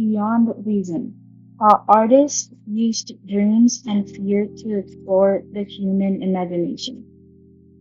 beyond reason. How artists used dreams and fear to explore the human imagination.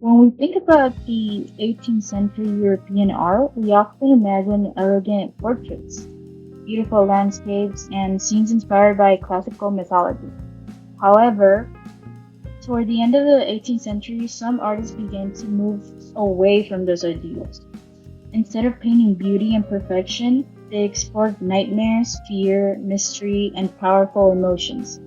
When we think about the 18th century European art, we often imagine elegant portraits, beautiful landscapes, and scenes inspired by classical mythology. However, toward the end of the 18th century, some artists began to move away from those ideals. Instead of painting beauty and perfection, they explored nightmares, fear, mystery, and powerful emotions.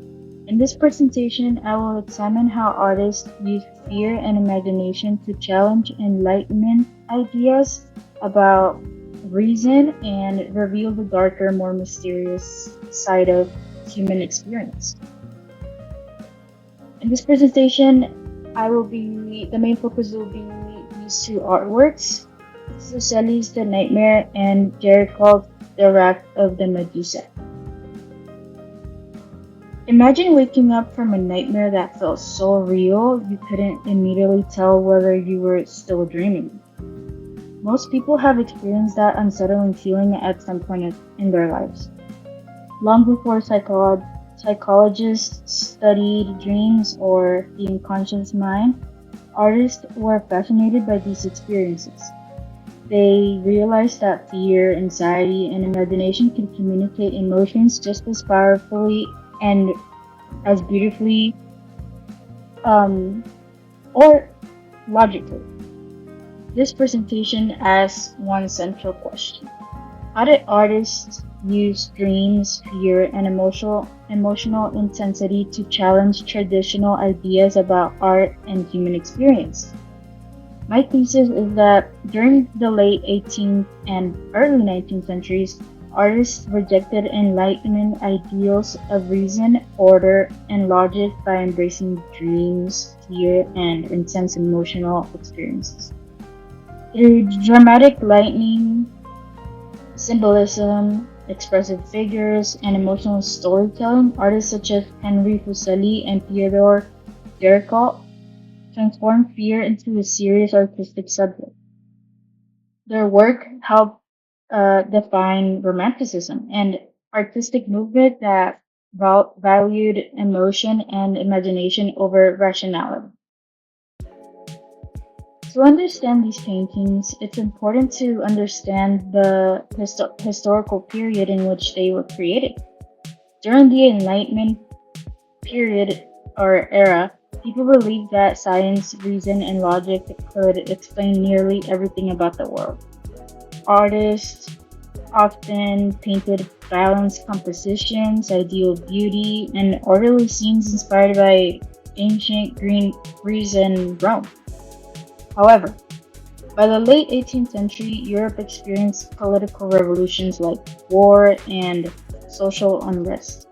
In this presentation, I will examine how artists use fear and imagination to challenge Enlightenment ideas about reason and reveal the darker, more mysterious side of human experience. In this presentation, the main focus will be these two artworks, Fuseli's The Nightmare and Jericho's The Wrath of the Medusa. Imagine waking up from a nightmare that felt so real you couldn't immediately tell whether you were still dreaming. Most people have experienced that unsettling feeling at some point in their lives. Long before psychologists studied dreams or the unconscious mind, artists were fascinated by these experiences. They realized that fear, anxiety, and imagination can communicate emotions just as powerfully and as beautifully or logically. This presentation asks one central question. How did artists use dreams, fear, and emotional intensity to challenge traditional ideas about art and human experience? My thesis is that during the late 18th and early 19th centuries, artists rejected Enlightenment ideals of reason, order, and logic by embracing dreams, fear, and intense emotional experiences. Through dramatic lighting, symbolism, expressive figures, and emotional storytelling, artists such as Henry Fuseli and Theodore Derichlet transformed fear into a serious artistic subject. Their work helped define Romanticism, an artistic movement that valued emotion and imagination over rationality. To understand these paintings, it's important to understand the historical period in which they were created. During the Enlightenment period or era, people believed that science, reason, and logic could explain nearly everything about the world. Artists often painted balanced compositions, ideal beauty, and orderly scenes inspired by ancient Greece and Rome. However, by the late 18th century, Europe experienced political revolutions like war and social unrest.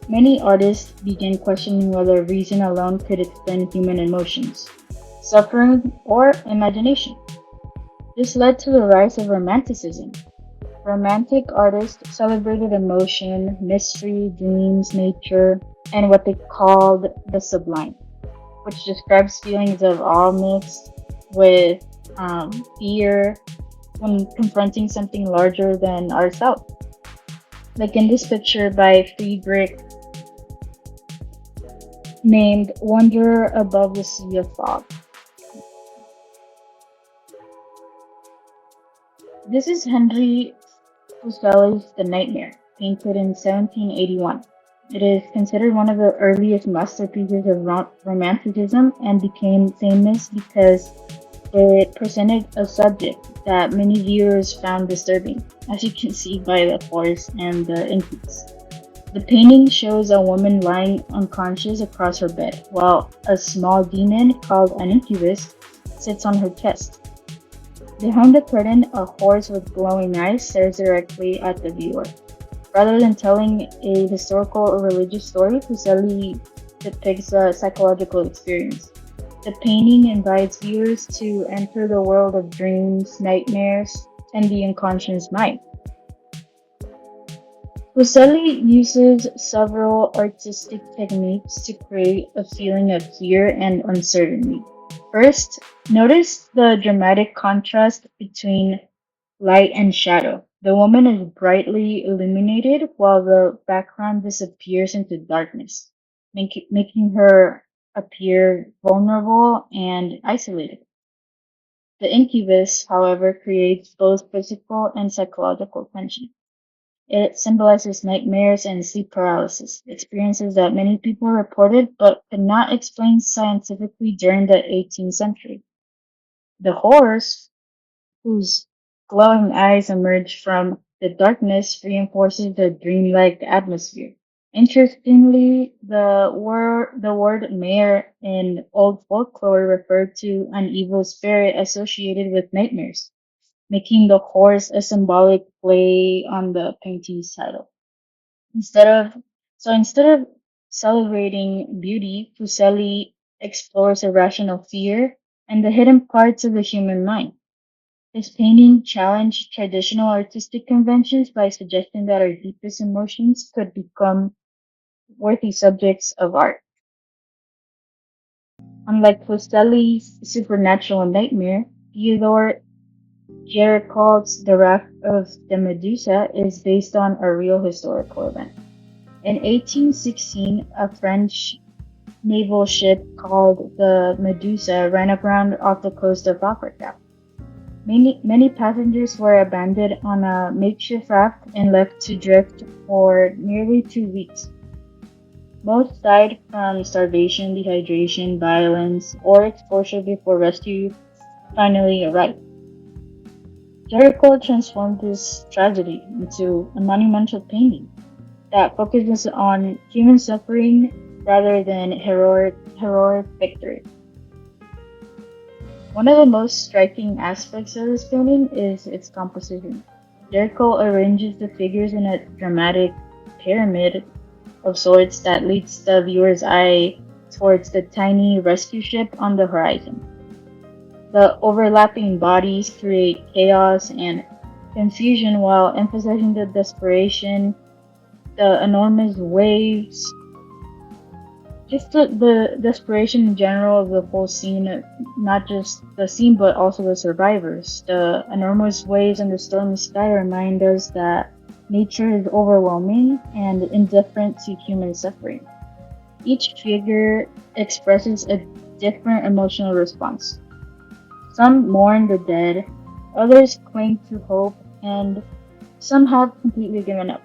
Many artists began questioning whether reason alone could explain human emotions, suffering, or imagination. This led to the rise of Romanticism. Romantic artists celebrated emotion, mystery, dreams, nature, and what they called the sublime, which describes feelings of awe mixed with fear when confronting something larger than ourselves. Like in this picture by Friedrich named Wonder Above the Sea of Fog. This is Henry Fuseli's The Nightmare, painted in 1781. It is considered one of the earliest masterpieces of Romanticism and became famous because it presented a subject that many viewers found disturbing, as you can see by the horse and the inklings. The painting shows a woman lying unconscious across her bed, while a small demon called an incubus sits on her chest. Behind the curtain, a horse with glowing eyes stares directly at the viewer. Rather than telling a historical or religious story, Fuseli depicts a psychological experience. The painting invites viewers to enter the world of dreams, nightmares, and the unconscious mind. Fuseli uses several artistic techniques to create a feeling of fear and uncertainty. First, notice the dramatic contrast between light and shadow. The woman is brightly illuminated while the background disappears into darkness, making her appear vulnerable and isolated. The incubus, however, creates both physical and psychological tension. It symbolizes nightmares and sleep paralysis, experiences that many people reported but could not explain scientifically during the 18th century. The horse, whose glowing eyes emerge from the darkness, reinforces the dreamlike atmosphere. Interestingly, the word mare in old folklore referred to an evil spirit associated with nightmares, making the horse a symbolic play on the painting's title. Instead of instead of celebrating beauty, Fuseli explores irrational fear and the hidden parts of the human mind. His painting challenged traditional artistic conventions by suggesting that our deepest emotions could become worthy subjects of art. Unlike Fuseli's supernatural nightmare, Theodore Géricault's The Wrath of the Medusa is based on a real historical event. In 1816, a French naval ship called the Medusa ran aground off the coast of Africa. Many passengers were abandoned on a makeshift raft and left to drift for nearly 2 weeks. Most died from starvation, dehydration, violence, or exposure before rescue finally arrived. Jericho transformed this tragedy into a monumental painting that focuses on human suffering rather than heroic victory. One of the most striking aspects of this painting is its composition. Jericho arranges the figures in a dramatic pyramid of sorts that leads the viewer's eye towards the tiny rescue ship on the horizon. The overlapping bodies create chaos and confusion while emphasizing the desperation, the enormous waves, just the desperation in general of the whole scene, not just the scene but also the survivors. The enormous waves and the stormy sky remind us that nature is overwhelming and indifferent to human suffering. Each figure expresses a different emotional response. Some mourn the dead, others cling to hope, and some have completely given up.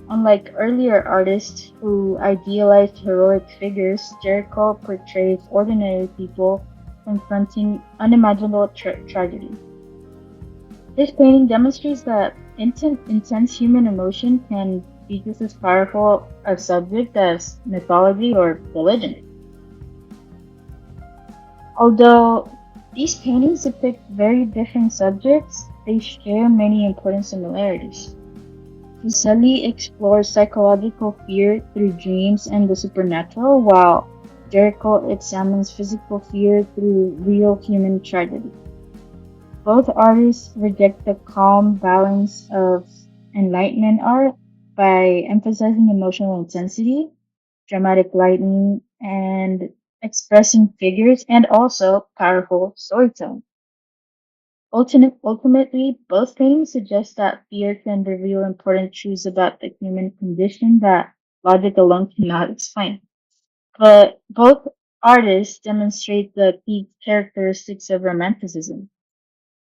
Unlike earlier artists who idealized heroic figures, Jericho portrays ordinary people confronting unimaginable tragedy. This painting demonstrates that intense human emotion can be just as powerful a subject as mythology or religion. Although these paintings depict very different subjects, they share many important similarities. Fuseli explores psychological fear through dreams and the supernatural, while Jericho examines physical fear through real human tragedy. Both artists reject the calm balance of Enlightenment art by emphasizing emotional intensity, dramatic lighting, and expressing figures, and also powerful storytelling. Ultimately, both paintings suggest that fear can reveal important truths about the human condition that logic alone cannot explain. But both artists demonstrate the key characteristics of Romanticism.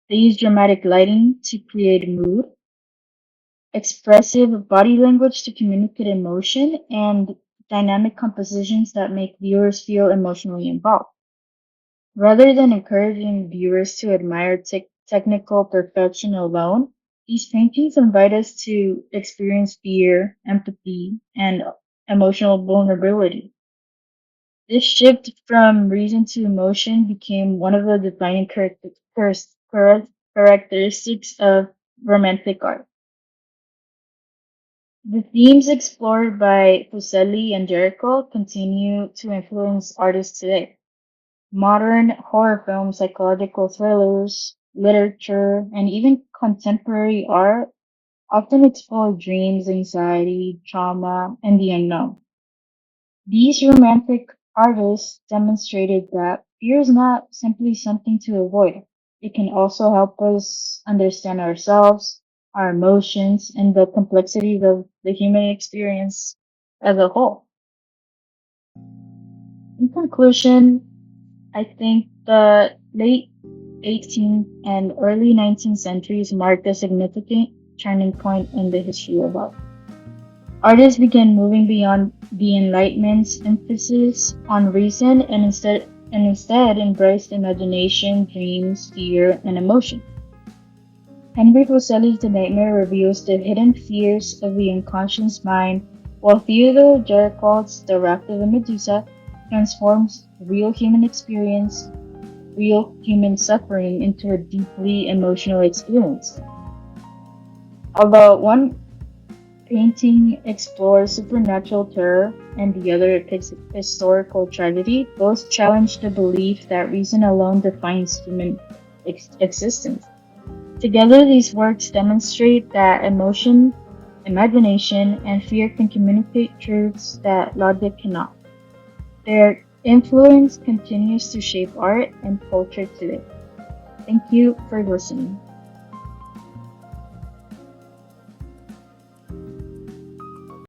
They use dramatic lighting to create mood, expressive body language to communicate emotion, and dynamic compositions that make viewers feel emotionally involved. Rather than encouraging viewers to admire technical perfection alone, these paintings invite us to experience fear, empathy, and emotional vulnerability. This shift from reason to emotion became one of the defining characteristics of Romantic art. The themes explored by Fuseli and Jericho continue to influence artists today. Modern horror films, psychological thrillers, literature, and even contemporary art often explore dreams, anxiety, trauma, and the unknown. These romantic artists demonstrated that fear is not simply something to avoid. It can also help us understand ourselves, our emotions, and the complexities of the human experience as a whole. In conclusion, I think the late 18th and early 19th centuries marked a significant turning point in the history of art. Artists began moving beyond the Enlightenment's emphasis on reason and instead embraced imagination, dreams, fear, and emotion. Henry Fuseli's The Nightmare reveals the hidden fears of the unconscious mind, while Theodore Géricault's The Raft of the Medusa transforms real human experience, real human suffering into a deeply emotional experience. Although one painting explores supernatural terror and the other depicts historical tragedy, both challenge the belief that reason alone defines human existence. Together, these works demonstrate that emotion, imagination, and fear can communicate truths that logic cannot. Their influence continues to shape art and culture today. Thank you for listening.